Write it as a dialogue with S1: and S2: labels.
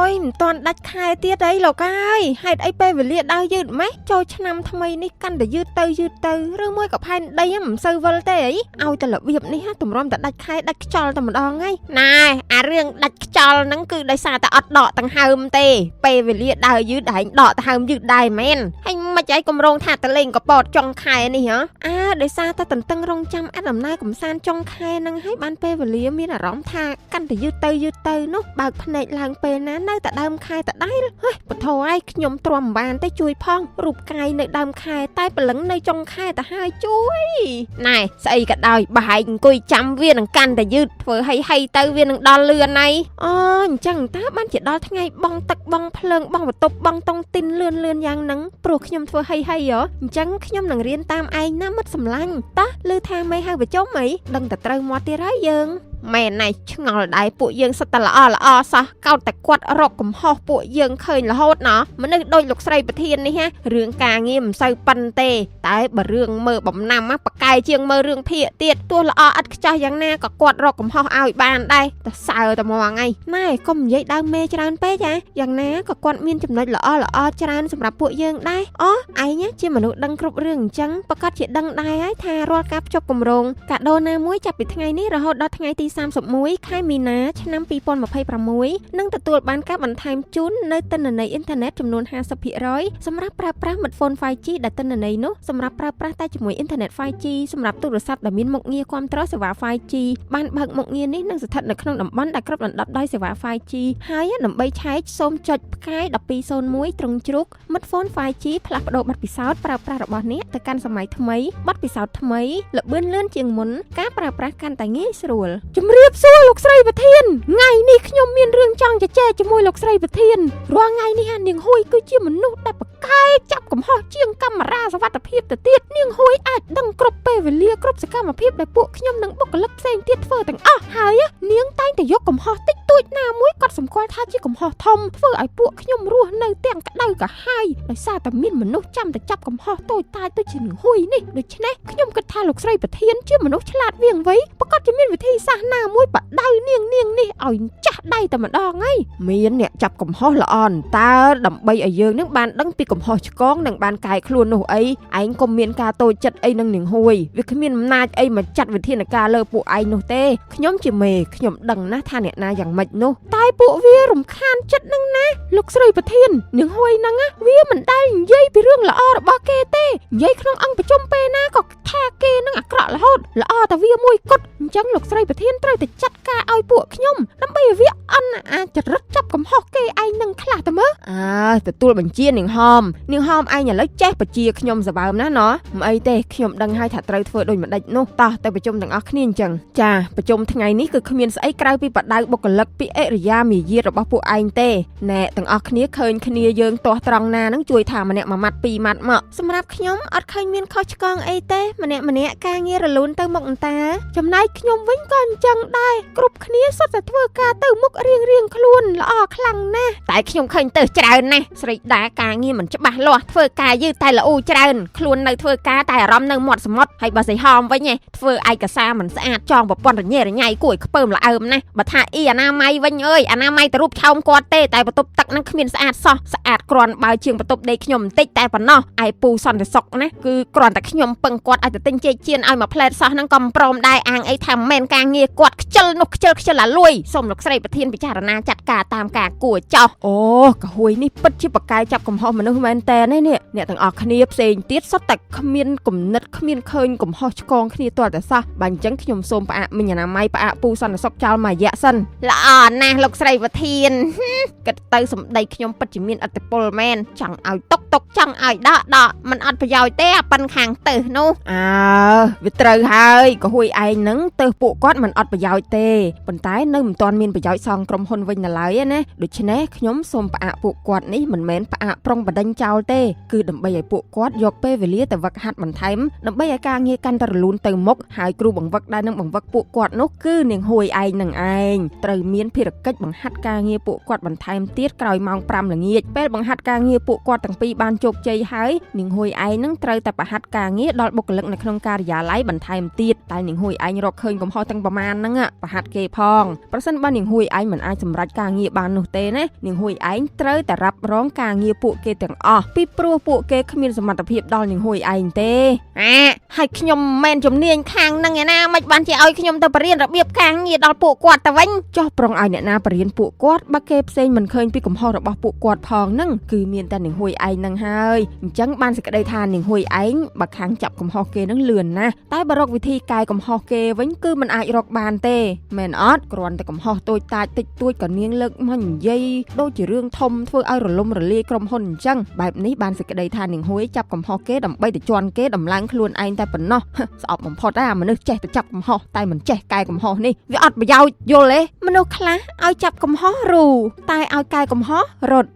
S1: យមិនតាន់ដាច់ខែទៀតអីលោកអើយហេតុអីពេលវេលាដើរយឺតម៉េចចូលឆ្នាំថ្មីនេះកាន់តែយឺតទៅឬមួយក៏ផែនដីមិនសូវវិលទេអីឲ្យតែរបៀបនេះទម្រាំតែដាច់ខែដាច់ខ្យល់តែម្ដងហីណែអារឿងដាច់ខ្យល់ហ្នឹងគឺដោយសារតែអត់ដកដង្ហើមទេពេលវេលាដើរយឺតឯងដកដង្ហើមយឺតដែរមែនហើយមិនអីគម្រោងថាទៅលេងកប៉ោតចុងខែនេះហ៎ដោយសារតែតន្ទឹងរង់ចាំអត់ដំណើរកំសាន្តចុងខែហ្នឹងហើយបានពេលវេលាមានអារម្មណ៍ថាកាន់តែយឺតទៅនោះបើកភ្នែកឡើងពេលណានៅតែដើមខែតដែលហេបធរឲ្យខ្ញុំទ្រាំបានទេជួយផងរូបកាយនៅដើមខែតែព្រលឹងនៅចុងខែទៅហើយជួយណែស្អីក៏ដោយបើឯងអង្គុយចាំវានឹងកាន់តែយឺតធ្វើហីទៅវានឹងដល់លឿនណៃអញ្ចឹងតើបានជាដល់ថ្ងៃបងទឹកបងភ្លើងបងបន្ទប់បងតុងទីនលឿនយ៉ាងហ្នឹងព្រោះខ្ញុំធ្វើហីហ៎អញ្ចឹងខ្ញុំនឹងរៀនតាមឯងណាមិត្តសម្លាញ់តោះឮថាមេហៅប្រជុំអីដឹងតែត្រូវមាត់ទៀតហើយយើងមែនណៃឆ្ងល់ដែរពួកយើងសិតតែល្អសោះកោតតែគាត់រកកំហុសពួកយើងឃើញរហូតណោះមនុស្សដូចលោកស្រីប្រធាននេះហ่ะរឿងការងារមិនសូវប៉ិនទេតែបើរឿងមើលបំណាំបកកែជាងមើលរឿងភាគទៀតទោះល្អឥតខ្ចោះយ៉ាងណាក៏គាត់រកកំហុសឲ្យបានដែរតែសើតែមកថ្ងៃណែកុំនិយាយដើមមេច្រើនពេកយ៉ាងណាក៏គាត់មានចំណុចល្អច្រើនសម្រាប់ពួកយើងដែរឯងជាមនុស្សដឹងគ្រប់រឿងអញ្ចឹងប្រកាសជាដឹងដែរហើយថារាល់ការភ្ជាប់គម្រោងកាដូណាមួយចាប់ពីថ្ងៃនេះរហូតដល់ថ្ងៃទី31ខែមីនាឆ្នាំ2026នឹងទទួលបានការបន្ថែមជូននៅទិន្នន័យអ៊ីនធឺណិតចំនួន 50% សម្រាប់ប្រើប្រាស់មាត់ហ្វូន 5G ដែលទិន្នន័យនោះសម្រាប់ប្រើប្រាស់តែជាមួយអ៊ីនធឺណិត 5G សម្រាប់ទូរស័ព្ទដែលមានមុខងារគាំទ្រសេវា 5G បានបើកមុខងារនេះនឹងស្ថិតនៅក្នុងតំបន់ដែលគ្របដណ្ដប់ដោយសេវា 5G ហើយដើម្បីឆែកសូមចុចផ្កាយ1201ត្រង់ជ្រូកមាត់ហ្វូន 5G ផ្លាស់ប្ដូរប័ណ្ណពិសោធន៍ប្រើប្រាស់របស់អ្នកទៅកាន់សម័យថ្មីប័ណ្ណពិសោធន៍ថ្មីល្បឿនលឿនជាងមុនការប្រើប្រាស់កាន់តែងាយស្រួលជំរាបសួរលោកស្រីប្រធានថ្ងៃនេះខ្ញុំមានរឿងចង់ជជែកជាមួយលោកស្រីប្រធានរាល់ថ្ងៃនេះនាងហ៊ួយគឺជាមនុស្សដែលប្រកែកចាប់កំហុសជាងកាមេរ៉ាសុវត្ថិភាពទៅទៀតនាងហ៊ួយអាចដឹងគ្រប់ពេលវេលាគ្រប់សកម្មភាពដែលពួកខ្ញុំនិងបុគ្គលិកផ្សេងទៀតធ្វើទាំងអស់ហើយនាងតែងតែយកកំហុសតិចតួចណាមួយគាត់សម្គាល់ថាជាកំហុសធំធ្វើឲ្យពួកខ្ញុំរស់នៅទាំងក្តៅកាហាយដោយសារតែមានមនុស្សចាំតែចាប់កំហុសតូចតាចទៅជានាងហ៊ួយនេះដូច្នេះខ្ញុំគិតថាលោកស្រីប្រធានជាមនុស្សឆ្លាតវាងវៃប្រកាសជាមានវិធីសាស្ត្រណាមួយបដៅនាងនេះឲ្យចាស់ដៃតែម្ដងហើយមានអ្នកចាប់កំហុសល្អតើដើម្បីឲ្យយើងនឹងបានដឹងពីកំហុសឆ្គងនិងបានកែខ្លួននោះអីឯងកុំមានការតូចចិត្តអីនឹងនាងហ៊ួយវាគ្មានអំណាចអីមកចាត់វិធានការលើពួកឯងនោះទេខ្ញុំជាមេខ្ញុំដឹងណាស់ថាអ្នកណាយ៉ាងម៉េចនោះតែពួកវារំខានចិត្តនឹងណាលោកស្រីប្រធាននាងហ៊ួយហ្នឹងវាមិនដែលនិយាយពីរឿងល្អរបស់គេទេនិយាយក្នុងអង្គប្រជុំពេលណាក៏ថាគេនឹងអាក្រក់រហូតល្អតែវាមួយគត់អញ្ចឹងលោកស្រីប្រធានត្រូវតែចាត់ការឲ្យពួកខ្ញុំដើម្បីឲ្យវាអន់អាចរិតចាប់កំហុសគេឯងនឹងខ្លះទៅមើលទទួលបញ្ជានាងហមឯងឥឡូវចេះបជាខ្ញុំសបើមណាណោះមិនអីទេខ្ញុំដឹងហើយថាត្រូវធ្វើដូចម្ដេចនោះតោះទៅប្រជុំទាំងអស់គ្នាអញ្ចឹងចាប្រជុំថ្ងៃនេះគឺគ្មានស្អីក្រៅពីបដៅបុគ្គលិកពីអរិយាមាយាទរបស់ពួកឯងទេណែទាំងអស់គ្នាឃើញគ្នាយើងទាស់ត្រង់ណានឹងជួយថាម្នាក់មួយម៉ាត់ពីរម៉ាត់មកសម្រាប់ខ្ញុំអត់ឃើញមានខុសឆ្គងអីទេម្នាក់ការងាររលូនទៅមុខអន្តាចំណែកខ្ញុំវិញក៏អញ្ចឹងដែរគ្រប់គ្នាសុទ្ធតែធ្វើការទៅមុខរៀងខ្លួនល្អខ្លាំងណាស់តែខ្ញុំឃើញទៅច្រើនណាស់ស្រីដាការងារមិនច្បាស់លាស់ធ្វើការយឺតតែល្អច្រើនខ្លួននៅធ្វើការតែអារម្មណ៍នៅមាត់សមុទ្រហើយបើស្រីហមវិញធ្វើឯកសារមិនស្អាតចងប្រព័ន្ធរញ៉េរញ៉ៃគួរឲ្យខ្ពើមល្អើមណាស់បើថាអ៊ីអនាម័យវិញអើយអនាម័យទៅរូបឆោមគាត់ទេតែបន្ទប់ទឹកហ្នឹងគ្មានស្អាតសោះស្អាតគ្រាន់បើជាងបន្ទប់ដេកខ្ញុំបន្តិចតែប៉ុណ្ណោះឯពូសន្តិសុខណាគឺគ្រាន់តែខ្ញុំពឹងគាត់ឲ្យទៅទិញចេកជៀនឲ្យមួយផ្លែតសោះហ្នឹងក៏មិនព្រមដែរអាងអីថាមិនមែនការងារគាត់ខ្ជិលនោះខ្ជិលអាលួយសូមលោកស្រីប្រធានពិចារណាចាត់ការតាមការគួរចោះអូកហួយនេះពិតជាបកកាយចាប់កំហុសមនុស្សមែនតើនេះអ្នកទាំងអស់គ្នាផ្សេងទៀតសុទ្ធតែគ្មានគំនិតគ្មានឃើញកំហុសឆ្គងគ្នាទាល់តែសោះបើអញ្ចឹងខ្ញុំសូមផ្អាកមិញអនាម័យផ្អាកពូសន្តិសុខចោលមួយរយៈសិនល្អណាស់លោកស្រីប្រធានគិតទៅសម្ដីខ្ញុំពិតជាមានឥទ្ធិពលមែនចង់ឲ្យតុកចង់ឲ្យដកมันអត់ប្រយោជន៍ទេអាប៉ិនខាងទៅនោះវាត្រូវហើយកហួយឯងហ្នឹងទៅពួកគាត់មិនអត់ប្រយោជន៍ទេប៉ុន្តែនៅមិនទាន់មានប្រយោជន៍សងក្រុមហ៊ុនវិញនៅឡើយណាដូច្នេះខ្ញុំសូមផ្អាកពួកគាត់នេះមិនមែនផ្អាកប្រុងបដិញ្ញចោលទេគឺដើម្បីឲ្យពួកគាត់យកពេលវេលាទៅវឹកហាត់បន្ថែមដើម្បីឲ្យការងារកាន់តែរលូនទៅមុខហើយគ្រូបង្វឹកដែលនឹងបង្វឹកពួកគាត់នោះគឺនាងហ៊ួយឯងនឹងឯងត្រូវមានភារកិច្ចបង្ហាត់ការងារពួកគាត់បន្ថែមទៀតក្រោយម៉ោង 5 ល្ងាចពេលបង្ហាត់ការងារពួកគាត់ទាំងពីរបានជោគជ័យហើយនាងហ៊ួយឯងនឹងត្រូវតែបង្ហាត់ការងារដល់បុគ្គលិកនៅក្នុងការិយាល័យបន្ថែមទៀតតែនាងហ៊ួយឯងរកឃើញកំហុសទាំងប្រមាណហ្នឹងបង្ហាត់គេផងប្រសិនបើនាងហ៊ួយឯងមិនអាចសម្រេចការងារបាននោះទេណា ណានាងហួយឯងត្រូវតែរ៉ាប់រងការងារពួកគេទាំងអស់ពីព្រោះពួកគេគ្មានសមត្ថភាពដល់នាងហួយឯងទេហើយខ្ញុំមិនមែនជំនាញខាងហ្នឹងឯណាមិនបានជាឲ្យខ្ញុំទៅបរៀនរបៀបការងារដល់ពួកគាត់ទៅវិញចុះប្រងឲ្យអ្នកណាបរៀនពួកគាត់បើគេផ្សេងមិនឃើញពីកំហុសរបស់ពួកគាត់ផងហ្នឹងគឺមានតែនាងហួយឯងហ្នឹងហើយអញ្ចឹងបានសេចក្តីថានាងហួយឯងបើខាងចាប់កំហុសគេហ្នឹងលឿនណាស់តែបើរកវិធីកែកំហុសគេវិញគឺមិនអាចរកបានទេមែនអត់គ្រាន់តែកំហុសតូចតាចតិចតួចក៏នាងលើកមកនិយាយដូចជារឿងធំធ្វើឲ្យរលំរលាយក្រុមហ៊ុនអញ្ចឹងបែបនេះបានសេចក្តីថានាងហួយចាប់កំហុសគេដើម្បីទៅជន់គេដំឡើងខ្លួនឯងតែប៉ុណ្ណោះស្អប់បំផុតអាមនុស្សចេះទៅចាប់កំហុសតែមិនចេះកែកំហុសនេះវាអត់ប្រយោជន៍យល់ទេមនុស្សខ្លះឲ្យចាប់កំហុសរូតែឲ្យកែកំហុសរត់